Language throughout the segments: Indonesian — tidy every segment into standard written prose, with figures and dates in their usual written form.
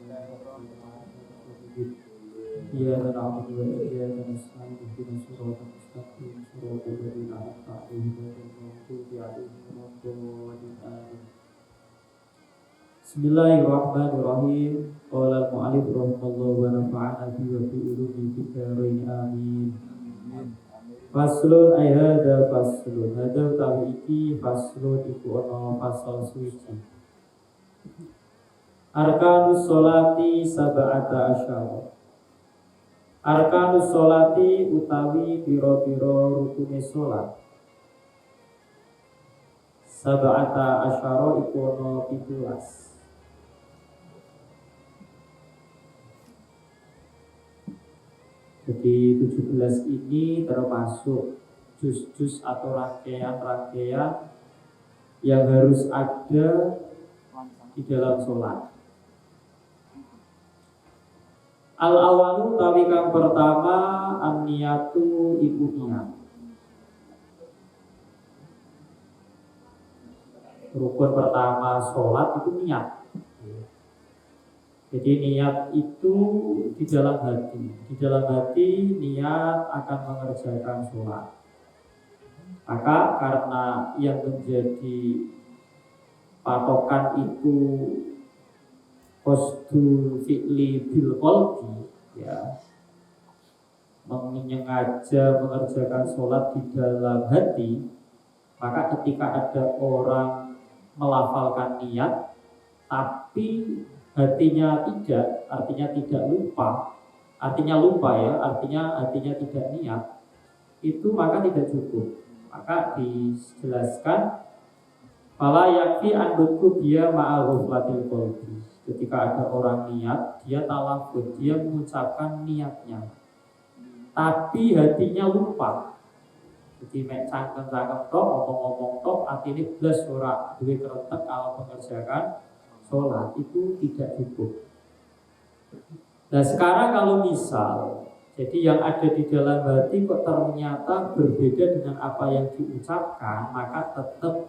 إياك نعبد وإياك نستعين اهدنا الصراط المستقيم صراط الذين أنعمت عليهم غير المغضوب عليهم ولا الضالين آمين. Bismillahirrahmanirrahim. Qala al-mu'allif rahimahullah wa nafa'ana bi wa bi ulumi fid dharain amin. Faslun ay hadza faslun. Hadza utawi iki faslun iku ana fasal suci. Arkanus sholati sab'ata asyara. Arkanus sholati utawi pira-pira rukune salat. Sab'ata asyara iku ana 17. Jadi 17 ini termasuk juz-juz atau rangkaian-rangkaian yang harus ada di dalam sholat. Al-awalu tawi kang pertama an-niyatu iku niat. Rukun pertama sholat itu niat. Jadi niat itu di dalam hati. Di dalam hati niat akan mengerjakan sholat. Maka karena yang menjadi patokan itu qasdul fi'li bil qalbi, ya, menyengaja mengerjakan sholat di dalam hati, maka ketika ada orang melafalkan niat tapi hatinya tidak, artinya tidak lupa, artinya tidak niat, itu maka tidak cukup. Maka dijelaskan fala yakfi an duku dia ma'al-ghuflatil qalbi. Ketika ada orang niat, dia talafut, dia mengucapkan niatnya, tapi hatinya lupa. Jadi mek cangkem-cangkem tok, ngomong-ngomong tok, atine blas ora duwe keretek kalau mengerjakan sholat, itu tidak cukup. Nah sekarang kalau misal, jadi yang ada di dalam hati kok ternyata berbeda dengan apa yang diucapkan, maka tetap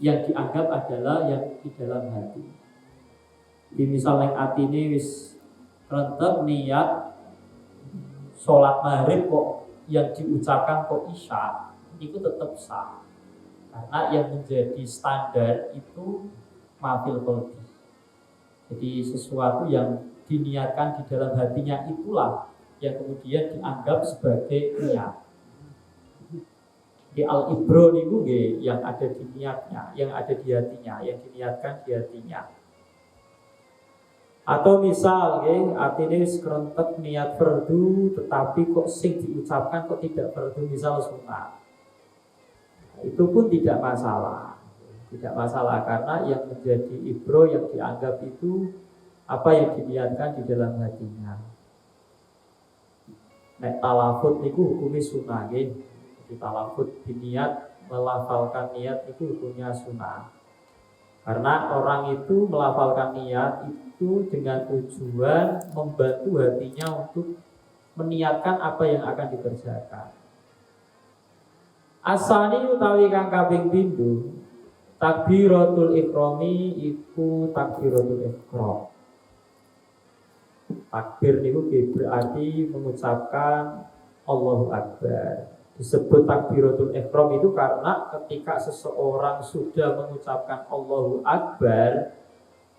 yang dianggap adalah yang di dalam hati. Di misalnya atine wis rentet niat sholat maghrib kok yang diucapkan kok isya, itu tetap sah. Karena yang menjadi standar itu mafil qalbi. Jadi sesuatu yang diniatkan di dalam hatinya itulah yang kemudian dianggap sebagai niat. Di al-ibro niku nggih yang ada di niatnya, yang ada di hatinya, yang diniatkan di hatinya. Atau misal nggih atine wis krentek niat fardu tetapi kok sing diucapkan kok tidak fardu, misal sunat. Itu pun tidak masalah. Tidak masalah karena yang menjadi ibro yang dianggap itu apa yang diniatkan di dalam hatinya. Nek talafut niku hukumnya sunnah nggih. Jadi talafut diniat melafalkan niat itu hukumnya sunnah. Karena orang itu melafalkan niat itu dengan tujuan membantu hatinya untuk meniatkan apa yang akan dikerjakan. Asani utawi kang kaping pindho takbiratul ikrami iku takbiratul ikram. Takbir niku berarti mengucapkan Allahu Akbar. Disebut takbiratul ihram itu karena ketika seseorang sudah mengucapkan Allahu Akbar,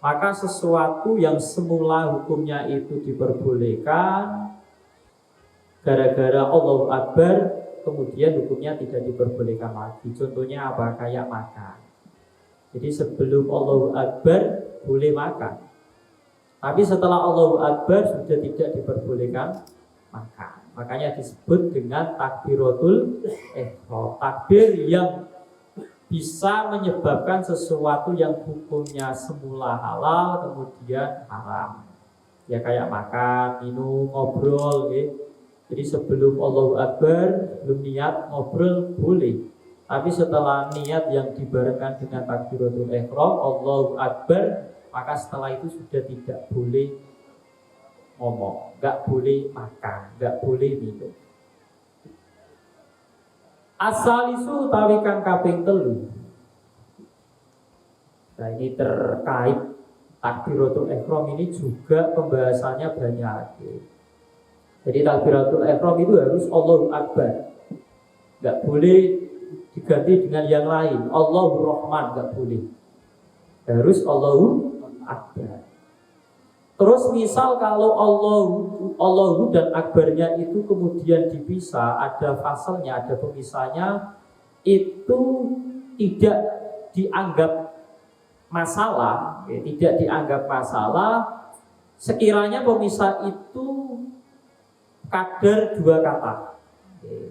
maka sesuatu yang semula hukumnya itu diperbolehkan, gara-gara Allahu Akbar kemudian hukumnya tidak diperbolehkan lagi. Contohnya apa? Kayak makan. Jadi sebelum Allahu Akbar boleh makan, tapi setelah Allahu Akbar sudah tidak diperbolehkan makan. Makanya disebut dengan takbiratul ihram. Takbir yang bisa menyebabkan sesuatu yang hukumnya semula halal kemudian haram. Ya kayak makan, minum, ngobrol gitu. Jadi sebelum Allahu Akbar, belum niat ngobrol boleh. Tapi setelah niat yang dibarengkan dengan takbiratul ihram, Allahu Akbar, maka setelah itu sudah tidak boleh ngomong, nggak boleh makan, nggak boleh minum. Asalisu tawi kang kaping telu. Nah ini terkait takbiratul ihram ini juga pembahasannya banyak. Jadi takbiratul ihram itu harus Allahu Akbar, nggak boleh diganti dengan yang lain. Allahu Rahman nggak boleh, harus Allahu Akbar. Terus misal kalau Allahu dan Akbarnya itu kemudian dipisah, ada fasalnya, ada pemisahnya, itu tidak dianggap masalah, tidak dianggap masalah sekiranya pemisah itu kadar dua kata.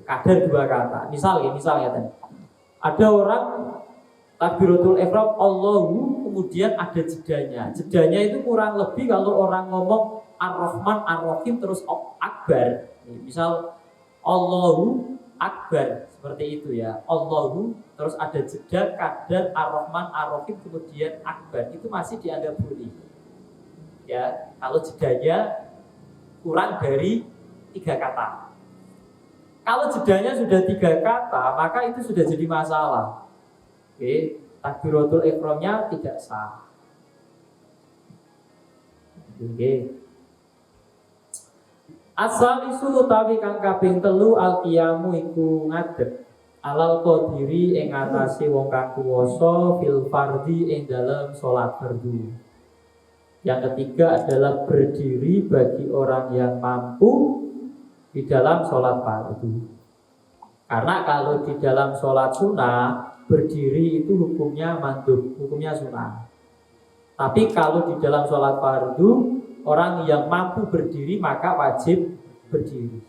Kadar dua kata. Misalnya tadi ada orang takbiratul ihram Allahu, kemudian ada jedanya. Jedanya itu kurang lebih kalau orang ngomong Ar-Rahman Ar-Rahim terus Akbar. Misal Allahu Akbar, seperti itu ya. Allahu terus ada jeda kadar Ar-Rahman Ar-Rahim kemudian Akbar, itu masih dianggap boleh. Ya, kalau jedanya kurang dari 3 kata. Kalau jedanya sudah 3 kata, maka itu sudah jadi masalah. Oke, takbiratul ihramnya tidak sah. Oke. Asal isu utawi kang kaping 3 al-qiyamu iku ngadeg alal qadiri ing atase wong kang kuwasa fil fardhi ing dalam salat fardu. Yang ketiga adalah berdiri bagi orang yang mampu di dalam sholat fardu. Karena kalau di dalam sholat sunnah, berdiri itu hukumnya mandub, hukumnya sunnah. Tapi kalau di dalam sholat fardu, orang yang mampu berdiri maka wajib berdiri.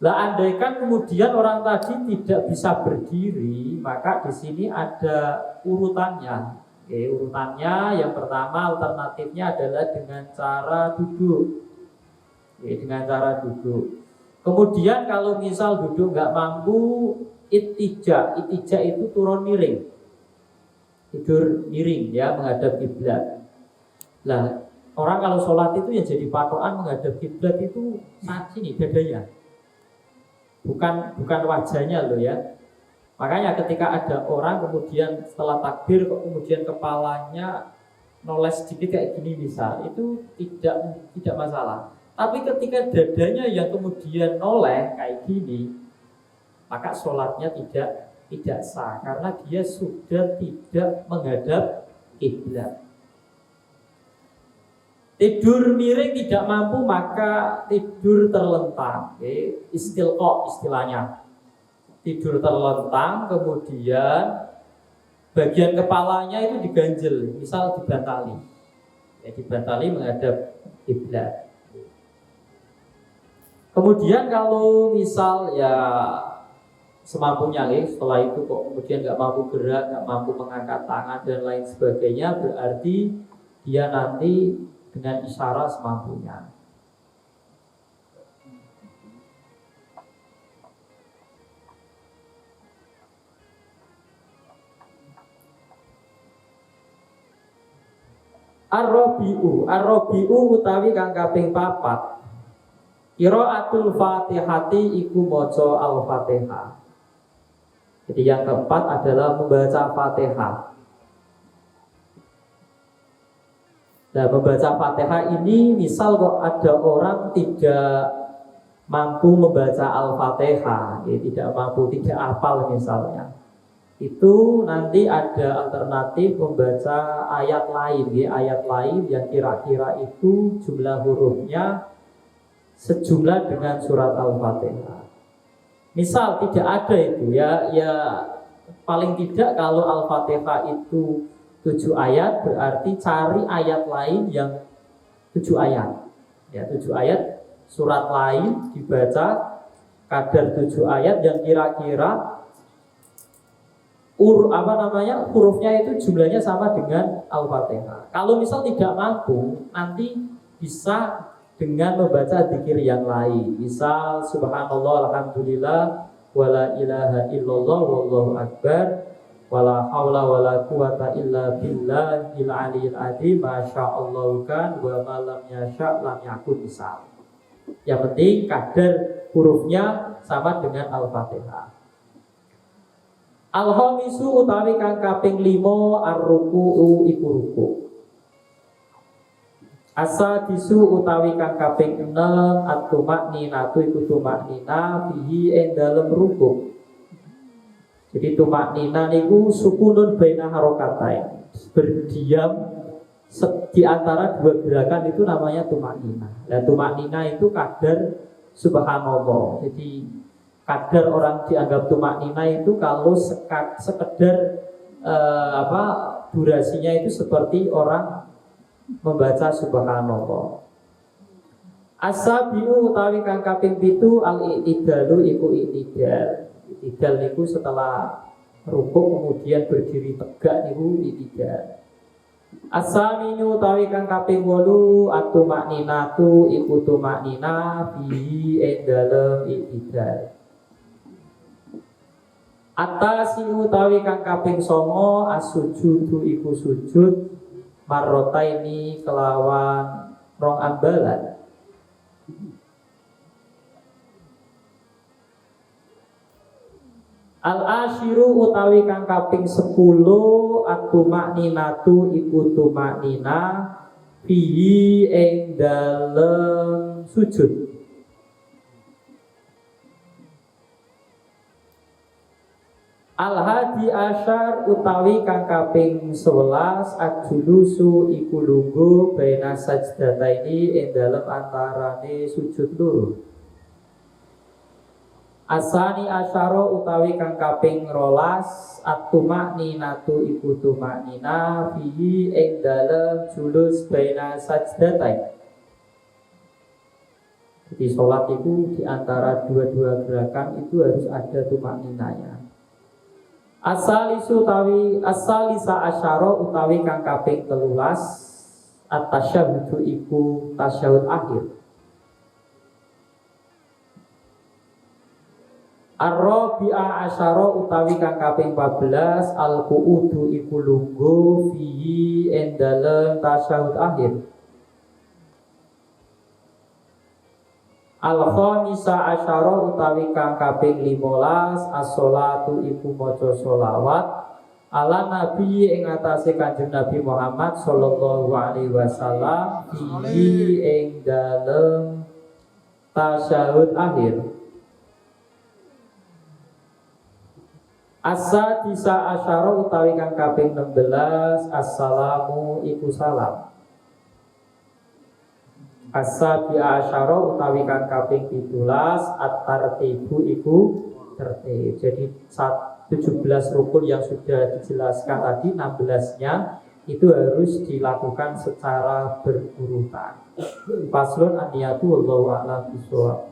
Lah andaikan kemudian orang tadi tidak bisa berdiri, maka di sini ada urutannya. Oke, urutannya yang pertama alternatifnya adalah dengan cara duduk. Oke, dengan cara duduk. Kemudian kalau misal duduk nggak mampu, ittija itu turun miring, tidur miring ya menghadap kiblat. Lah orang kalau sholat itu yang jadi patokan menghadap kiblat itu saat ini dadanya, bukan wajahnya loh ya. Makanya ketika ada orang kemudian setelah takbir kok kemudian kepalanya noleh sedikit kayak gini misal, itu tidak masalah. Tapi ketika dadanya yang kemudian noleh kayak gini, maka sholatnya tidak sah karena dia sudah tidak menghadap kiblat. Tidur miring tidak mampu maka tidur terlentang, istilqa istilahnya. Tidur terlentang, kemudian bagian kepalanya itu diganjel, misal dibantali, dibantali menghadap kiblat. Kemudian kalau misal ya semampunya, setelah itu kok kemudian nggak mampu gerak, nggak mampu mengangkat tangan dan lain sebagainya, berarti dia nanti dengan isyarat semampunya. Ar-Rabi'u utawi kang kaping 4 qiraatul Fatihati iku maca Al-Fatihah. Jadi yang keempat adalah membaca Fatihah. Nah, membaca Fatihah ini misal kok ada orang tidak mampu membaca Al-Fatihah, tidak mampu, tidak hafal misalnya, itu nanti ada alternatif membaca ayat lain, ayat lain yang kira-kira itu jumlah hurufnya sejumlah dengan surat Al-Fatihah. Misal tidak ada itu ya paling tidak kalau Al-Fatihah itu 7 ayat, berarti cari ayat lain yang 7 ayat. Ya, 7 ayat surat lain dibaca kadar 7 ayat yang kira-kira hurufnya itu jumlahnya sama dengan Al-Fatihah. Kalau misal tidak mampu, nanti bisa dengan membaca zikir yang lain. Misal subhanallah alhamdulillah wala ilaha illallah wallahu akbar wala haula wala quwata illa billahil aliyil azim masyaallah kan wa ma lam yasha lam yakun misal. Yang penting kadar hurufnya sama dengan Al-Fatihah. Al-khamisu utawi kang kaping 5 ar-ruku'u iku ruku'. Asa disu utawi kang kaping 6 atumak ninatu iku tumak nina bihi ing dalem rukuk. Jadi tumak nina niku sukunun baina harokatain, berdiam di antara dua gerakan itu namanya tumak nina. Dan tumak nina itu kadar subhanallah. Jadi kadar orang dianggap tumak nina itu kalau sekedar durasinya itu seperti orang membaca subhanallah. Asabiu utawi kang kaping 7 al-i'tidalu iku i'tidal. I'tidal niku setelah rukuk kemudian berdiri tegak niku i'tidal. Asaminu utawi kang kaping 8 at-tumakninatu iku tumaknina bihi ing dalem i'tidal. Atasi utawi kang kaping 9 as-sujudu iku sujud marrotaini kelawan rong ambalan. Al-ashiru utawi kang kaping 10 at-tumakninatu iku tumaknina fihi ing dalem sujud. Al-hadi asyar utawi kang kaping 11 ajulusu iku lungguh baina sajdataini ing dalem antarane sujud loro. Asani asyara utawi kang kaping 12 at-tumakninatu iku tumaknina fihi ing dalem julus baina sajdatain. Jadi sholat itu diantara dua-dua gerakan itu harus ada tumakninanya. Asalisu utawi asalisa asyara utawi kang kaping 13 at-tasyahhudu iku tasyahud akhir. Ar-rabi'a asyara utawi kang kaping 14 al-qu'udu iku lungguh fihi ing dalem tasyahud akhir. Al-khamisa asyara utawi kang kaping 15 as-sholatu iku maca sholawat ala nabi ing atase Kanjeng Nabi Muhammad sallallahu alaihi wasallam fihi ing dalem tasyahud akhir. As-sadisa asyara utawi kang kaping 16 assalamu iku salam. As-sabi'a asyara utawi kang kaping 17 at-tartibu iku tertib. Jadi 17 rukun yang sudah dijelaskan tadi 16-nya itu harus dilakukan secara berurutan. Faslun an-niyatu wallahu a'lam bishawab.